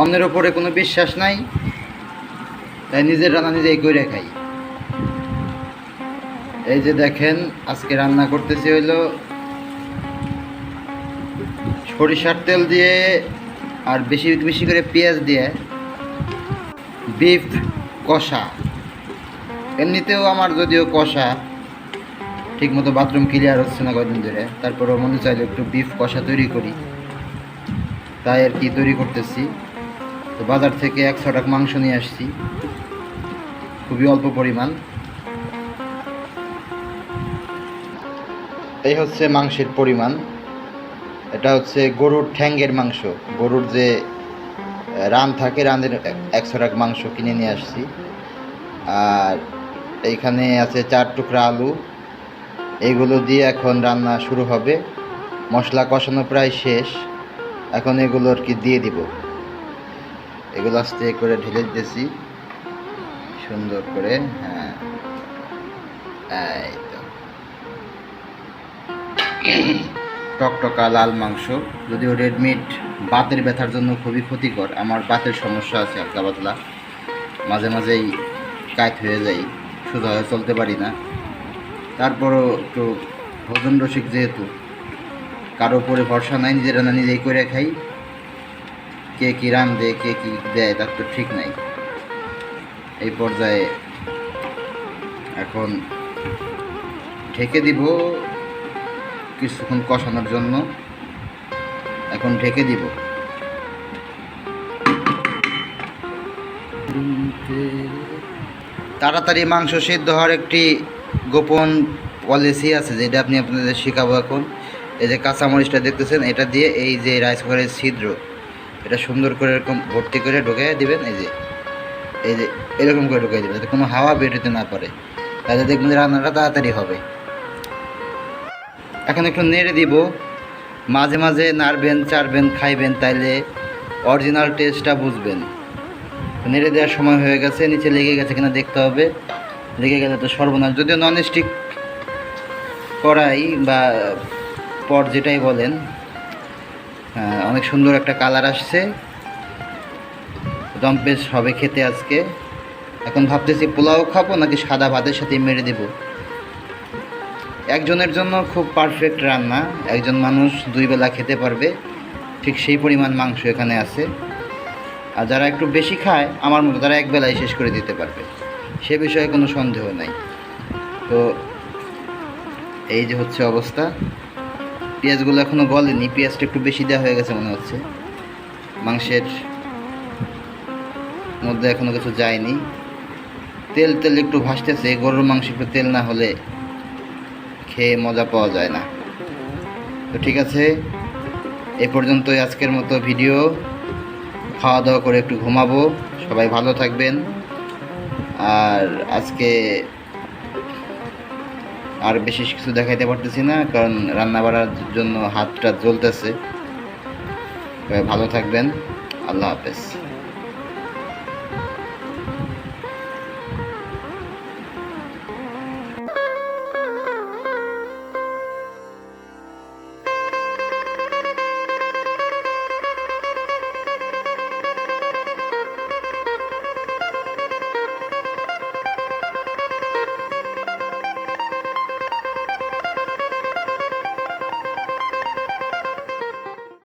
অন্যের ওপরে কোনো বিশ্বাস নাই, তাই নিজের রান্না নিজেই করে খাই। এই যে দেখেন, আজকে রান্না করতেছি হইলো সরিষার তেল দিয়ে আর বেশি বেশি করে পেঁয়াজ দিয়ে বিফ কষা। এমনিতেও আমার যদিও কষা ঠিকমতো বাথরুম ক্লিয়ার হচ্ছে না কদিন ধরে, তারপরেও মনে চাইলে একটু বিফ কষা তৈরি করি, তাই আর কি তৈরি করতেছি। তো বাজার থেকে 100 টাকা মাংস নিয়ে আসছি, খুবই অল্প পরিমাণ। এই হচ্ছে মাংসের পরিমাণ। এটা হচ্ছে গরুর ঠ্যাঙ্গের মাংস, গরুর যে রান থাকে, রানের 100 টাকা মাংস কিনে নিয়ে আসছি। আর এইখানে আছে 4 টুকরা আলু, এইগুলো দিয়ে এখন রান্না শুরু হবে। মশলা কষানো প্রায় শেষ, এখন এগুলো আর কি দিয়ে দিব। এগুলো আস্তে করে ঢেলে দিতেছি সুন্দর করে। হ্যাঁ, এই তো টকটকা লাল মাংস। যদিও রেড মিট বাতের ব্যথার জন্য খুবই ক্ষতিকর। আমার বাতের সমস্যা আছে হালকা পাতলা, মাঝে মাঝেই কাত হয়ে যাই, সোজা হয়ে চলতে পারি না। তারপরও একটু ভোজন রসিক যেহেতু, কারো উপরে ভরসা নাই, নিজের রান্না নিজেই করে খাই। কে কী রাঁধে কে কী দেয় তার তো ঠিক নাই। এই পর্যায়ে এখন ঢেকে দিব কিছুক্ষণ কষানোর জন্য। এখন ঢেকে দিব। তাড়াতাড়ি মাংস সিদ্ধ হওয়ার একটি গোপন পলিসি আছে, যেটা আপনি আপনাদের শেখাবো এখন। এই যে কাঁচামরিচটা দেখতেছেন, এটা দিয়ে এই যে রাইস কুকারের ছিদ্র, এটা সুন্দর করে এরকম ভর্তি করে ঢুকিয়ে দিবেন। এই যে এরকম করে ঢুকিয়ে দেবেন, যাতে কোনো হাওয়া বেরোতে না পারে, তাহলে দেখবেন রান্নাটা তাড়াতাড়ি হবে। এখন একটু নেড়ে দিব, মাঝে মাঝে নাড়বেন, চাড়বেন, খাইবেন, তাইলে অরিজিনাল টেস্টটা বুঝবেন। নেড়ে দেওয়ার সময় হয়ে গেছে, নিচে লেগে গেছে কিনা দেখতে হবে। লেগে গেলে তো সর্বনাশ। যদিও ননস্টিক কড়াই বা পট যেটাই বলেন, অনেক সুন্দর একটা কালার আসছে, জম্পেশ হবে খেতে আজকে। এখন ভাবতেছি পোলাও খাবো নাকি সাদা ভাতের সাথে মেরে দেব। একজনের জন্য খুব পারফেক্ট রান্না, একজন মানুষ 2 বেলা খেতে পারবে, ঠিক সেই পরিমাণ মাংস এখানে আছে। আর যারা একটু বেশি খায় আমার মতো, তারা 1 বেলায় শেষ করে দিতে পারবে, সে বিষয়ে কোনো সন্দেহ নাই। তো এই যে হচ্ছে অবস্থা। পেঁয়াজগুলো এখনও গলেনি, পেঁয়াজটা একটু বেশি দেওয়া হয়ে গেছে মনে হচ্ছে। মাংসের মধ্যে এখনও কিছু যায়নি, তেল তেল একটু ভাসতেছে। গরুর মাংস একটু তেল না হলে খেয়ে মজা পাওয়া যায় না। তো ঠিক আছে, এ পর্যন্তই আজকের মতো ভিডিও। খাওয়া দাওয়া করে একটু ঘুমাবো। সবাই ভালো থাকবেন। আর আজকে আর বেশি কিছু দেখাইতে পারতেছি না, কারণ রান্না বাড়ার জন্য হাতটা জ্বলতেছে। ভালো থাকবেন। আল্লাহ হাফেজ।